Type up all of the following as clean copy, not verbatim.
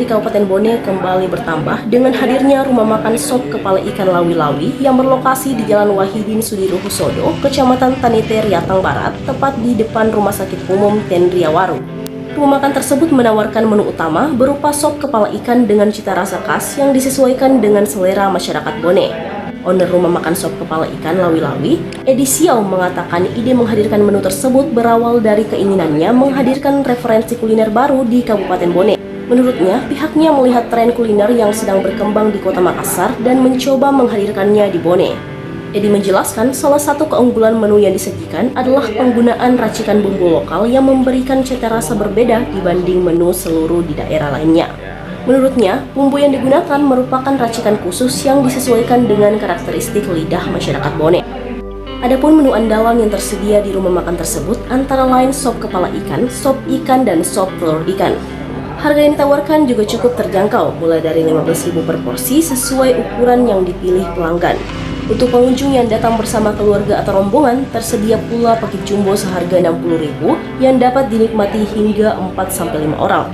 Kabupaten Bone kembali bertambah dengan hadirnya rumah makan sop kepala ikan lawi-lawi yang berlokasi di Jalan Wahidin Sudirohusodo, Kecamatan Tanite, Riatang Barat, tepat di depan Rumah Sakit Umum Tendriawaru. Rumah makan tersebut menawarkan menu utama berupa sop kepala ikan dengan cita rasa khas yang disesuaikan dengan selera masyarakat Bone. Owner rumah makan sop kepala ikan lawi-lawi, Edi Siau, mengatakan ide menghadirkan menu tersebut berawal dari keinginannya menghadirkan referensi kuliner baru di Kabupaten Bone. Menurutnya, pihaknya melihat tren kuliner yang sedang berkembang di Kota Makassar dan mencoba menghadirkannya di Bone. Edi menjelaskan salah satu keunggulan menu yang disajikan adalah penggunaan racikan bumbu lokal yang memberikan cita rasa berbeda dibanding menu seluruh di daerah lainnya. Menurutnya, bumbu yang digunakan merupakan racikan khusus yang disesuaikan dengan karakteristik lidah masyarakat Bone. Adapun menu andalan yang tersedia di rumah makan tersebut antara lain sop kepala ikan, sop ikan, dan sop telur ikan. Harga yang ditawarkan juga cukup terjangkau, mulai dari 15.000 per porsi sesuai ukuran yang dipilih pelanggan. Untuk pengunjung yang datang bersama keluarga atau rombongan, tersedia pula paket jumbo seharga 60.000 yang dapat dinikmati hingga 4-5 orang.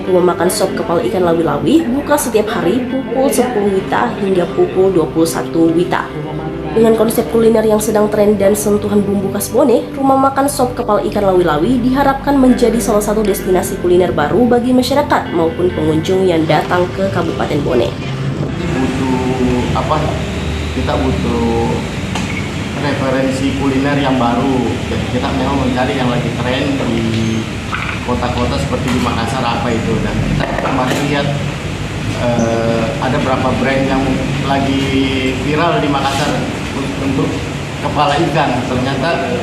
Rumah makan sop kepala ikan lawi-lawi buka setiap hari pukul 10 WITA hingga pukul 21 WITA. Dengan konsep kuliner yang sedang tren dan sentuhan bumbu khas Bone, rumah makan sop kepala ikan lawi-lawi diharapkan menjadi salah satu destinasi kuliner baru bagi masyarakat maupun pengunjung yang datang ke Kabupaten Bone. Kita butuh referensi kuliner yang baru. Jadi kita memang mencari yang lagi tren di kota-kota seperti di Makassar itu. Dan kita kemarin lihat ada berapa brand yang lagi viral di Makassar untuk kepala ikan. Ternyata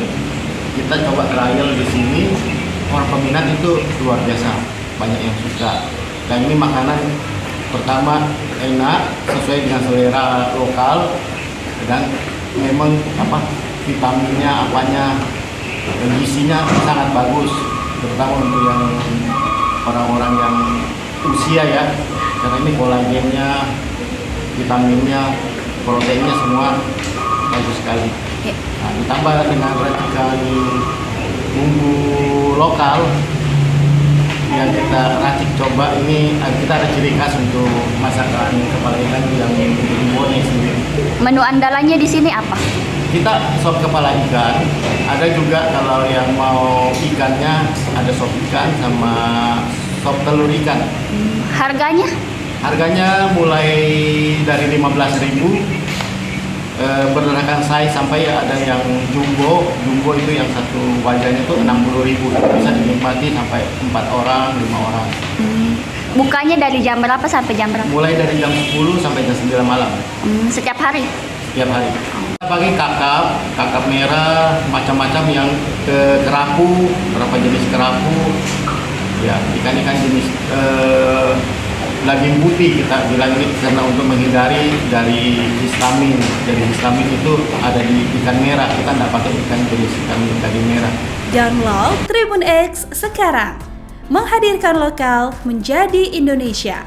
kita coba trial di sini, orang peminat itu luar biasa, banyak yang suka. Dan ini makanan pertama enak, sesuai dengan selera lokal, dan memang vitaminnya, gizinya sangat bagus, terutama untuk yang orang-orang yang usia ya, karena ini kolagennya, vitaminnya, proteinnya semua bagus sekali. Nah, ditambah dengan racikan bumbu lokal yang kita racik coba, ini kita ada ciri khas untuk masakan kepala ikan yang di Bone sendiri. Menu andalannya di sini apa? Kita sop kepala ikan, ada juga kalau yang mau ikannya ada sop ikan sama sop telur ikan. Harganya? Harganya mulai dari 15.000, berdasarkan size, sampai ada yang jumbo itu yang satu wajahnya itu 60.000, bisa dinikmati sampai 4 orang, 5 orang. Bukanya dari jam berapa sampai jam berapa? Mulai dari jam 10 sampai jam 9 malam. Setiap hari? Setiap hari. Kita pakai kakap merah, macam-macam yang kerapu, berapa jenis kerapu, ya ikan-ikan jenis daging putih kita bilang ini karena untuk menghindari dari histamin. Jadi histamin itu ada di ikan merah, kita tidak pakai ikan jenis ikan daging merah. Download Tribun X sekarang, menghadirkan lokal menjadi Indonesia.